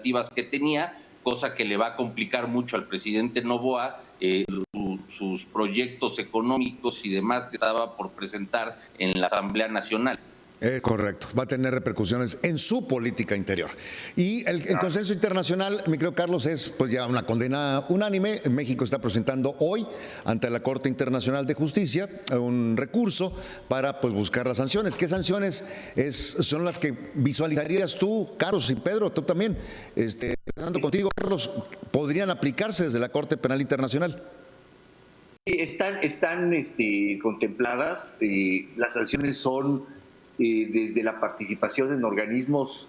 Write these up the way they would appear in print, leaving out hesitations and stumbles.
expectativas que tenía, cosa que le va a complicar mucho al presidente Noboa sus proyectos económicos y demás que estaba por presentar en la Asamblea Nacional. Correcto, va a tener repercusiones en su política interior. Y el consenso internacional, mi querido Carlos, es pues ya una condena unánime. México está presentando hoy ante la Corte Internacional de Justicia un recurso para pues buscar las sanciones. ¿Qué sanciones son las que visualizarías tú, Carlos y Pedro, tú también, hablando contigo, Carlos, podrían aplicarse desde la Corte Penal Internacional? Están contempladas. Las sanciones son desde la participación en organismos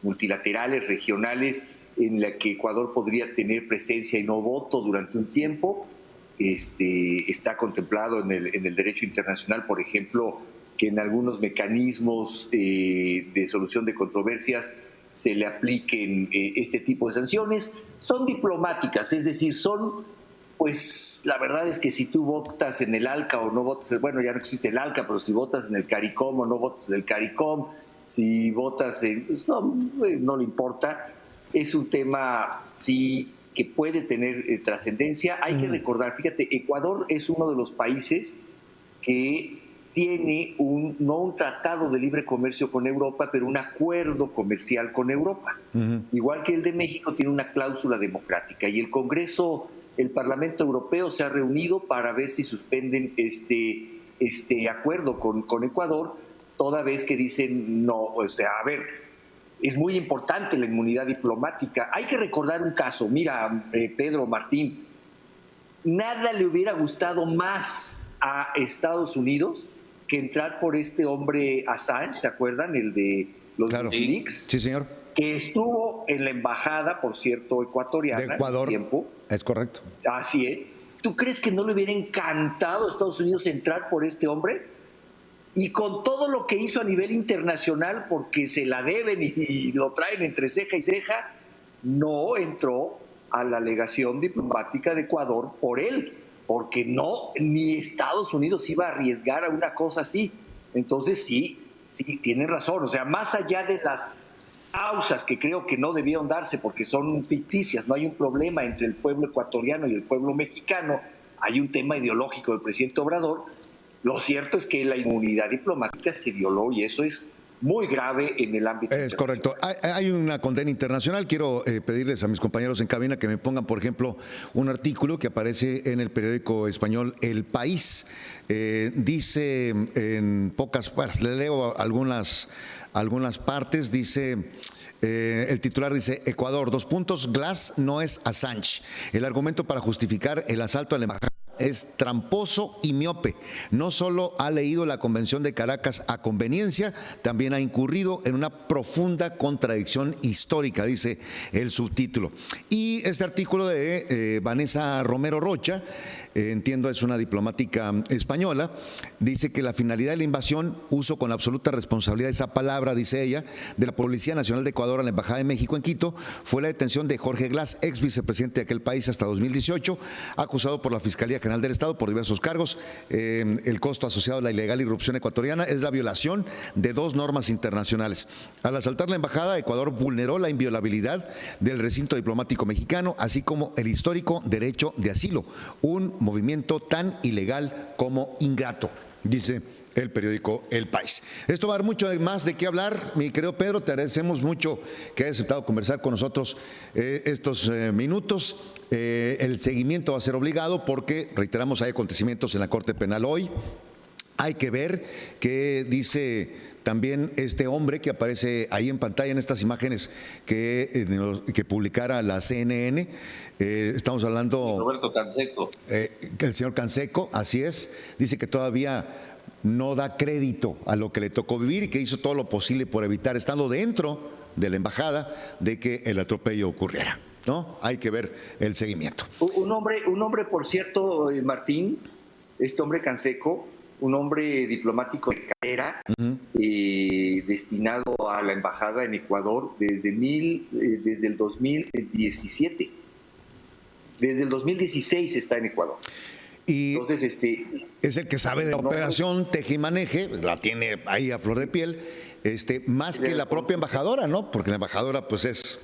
multilaterales, regionales, en la que Ecuador podría tener presencia y no voto durante un tiempo. Está contemplado en el derecho internacional, por ejemplo, que en algunos mecanismos de solución de controversias se le apliquen este tipo de sanciones. Son diplomáticas, es decir, pues la verdad es que si tú votas en el ALCA o no votas, bueno, ya no existe el ALCA, pero si votas en el CARICOM o no votas en el CARICOM, si votas en... Pues no le importa. Es un tema, sí, que puede tener trascendencia. Hay que recordar, fíjate, Ecuador es uno de los países que tiene no un tratado de libre comercio con Europa, pero un acuerdo comercial con Europa. Igual que el de México, tiene una cláusula democrática. Y el Parlamento Europeo se ha reunido para ver si suspenden este acuerdo con Ecuador, toda vez que dicen no, a ver, es muy importante la inmunidad diplomática. Hay que recordar un caso, mira, Pedro, Martín, nada le hubiera gustado más a Estados Unidos que entrar por este hombre Assange, ¿se acuerdan? El de los Wikileaks. Sí, señor. Que estuvo en la embajada, por cierto, ecuatoriana. De Ecuador. Tiempo. Es correcto. Así es. ¿Tú crees que no le hubiera encantado a Estados Unidos entrar por este hombre? Y con todo lo que hizo a nivel internacional, porque se la deben y lo traen entre ceja y ceja, no entró a la legación diplomática de Ecuador por él, porque ni Estados Unidos iba a arriesgar a una cosa así. Entonces sí, tienen razón. O sea, más allá de las causas que creo que no debieron darse porque son ficticias, no hay un problema entre el pueblo ecuatoriano y el pueblo mexicano, hay un tema ideológico del presidente Obrador. Lo cierto es que la inmunidad diplomática se violó y eso es muy grave en el ámbito internacional. Es correcto. Hay una condena internacional. Quiero pedirles a mis compañeros en cabina que me pongan, por ejemplo, un artículo que aparece en el periódico español El País. Dice en le leo algunas partes, dice... el titular dice: Ecuador, Glass no es Assange. El argumento para justificar el asalto a la embajada es tramposo y miope. No solo ha leído la Convención de Caracas a conveniencia, también ha incurrido en una profunda contradicción histórica, dice el subtítulo. Y este artículo de Vanessa Romero Rocha, entiendo es una diplomática española, dice que la finalidad de la invasión, uso con absoluta responsabilidad esa palabra, dice ella, de la Policía Nacional de Ecuador a la Embajada de México en Quito, fue la detención de Jorge Glass, ex vicepresidente de aquel país hasta 2018, acusado por la Fiscalía General del Estado por diversos cargos. El costo asociado a la ilegal irrupción ecuatoriana es la violación de 2 normas internacionales. Al asaltar la embajada, Ecuador vulneró la inviolabilidad del recinto diplomático mexicano, así como el histórico derecho de asilo, un movimiento tan ilegal como ingrato, dice el periódico El País. Esto va a dar mucho más de qué hablar, mi querido Pedro. Te agradecemos mucho que hayas aceptado conversar con nosotros estos minutos. El seguimiento va a ser obligado porque, reiteramos, hay acontecimientos en la Corte Penal hoy. Hay que ver qué dice también este hombre que aparece ahí en pantalla en estas imágenes que publicara la CNN. Estamos hablando... Roberto Canseco. El señor Canseco, así es. Dice que todavía no da crédito a lo que le tocó vivir y que hizo todo lo posible por evitar, estando dentro de la embajada, de que el atropello ocurriera, ¿no? Hay que ver el seguimiento. Un hombre, por cierto, Martín, este hombre Canseco, un hombre diplomático de carrera, destinado a la embajada en Ecuador desde el 2017. Desde el 2016 está en Ecuador. Y entonces, es el que sabe de la operación teje y maneje, la tiene ahí a flor de piel, más que la propia embajadora, ¿no? Porque la embajadora pues es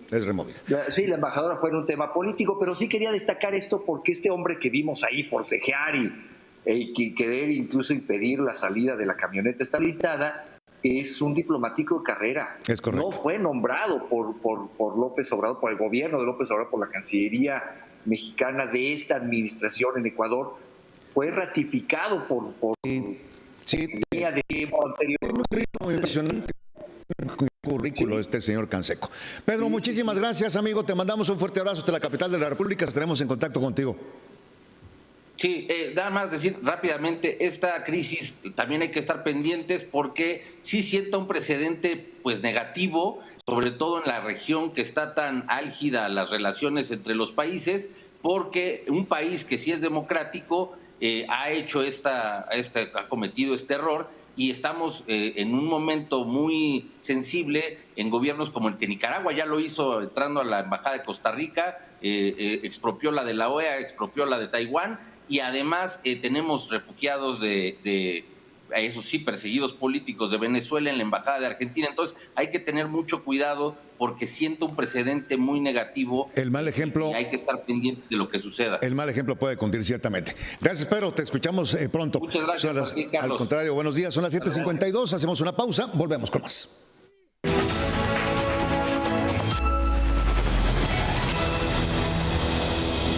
removida. Sí, la embajadora fue en un tema político, pero sí quería destacar esto porque este hombre que vimos ahí forcejear y querer incluso impedir la salida de la camioneta estabilizada es un diplomático de carrera. Es correcto. No fue nombrado por López Obrador, por el gobierno de López Obrador, por la Cancillería mexicana de esta administración en Ecuador. Fue ratificado por Sí, de tiempo anterior. muy impresionante currículo este señor Canseco. Pedro, muchísimas gracias, amigo. Te mandamos un fuerte abrazo desde la capital de la República. Estaremos en contacto contigo. Sí, nada más decir rápidamente, esta crisis también hay que estar pendientes porque sí sienta un precedente pues negativo, sobre todo en la región que está tan álgida las relaciones entre los países, porque un país que sí es democrático ha cometido este error y estamos en un momento muy sensible en gobiernos como el que Nicaragua ya lo hizo entrando a la Embajada de Costa Rica, expropió la de la OEA, expropió la de Taiwán y además tenemos refugiados de eso sí, perseguidos políticos de Venezuela en la Embajada de Argentina. Entonces hay que tener mucho cuidado porque siento un precedente muy negativo. El mal ejemplo. Y hay que estar pendiente de lo que suceda. El mal ejemplo puede cundir ciertamente. Gracias, Pedro. Te escuchamos pronto. Muchas gracias. Al contrario, buenos días. Son las 7:52. Hacemos una pausa. Volvemos con más.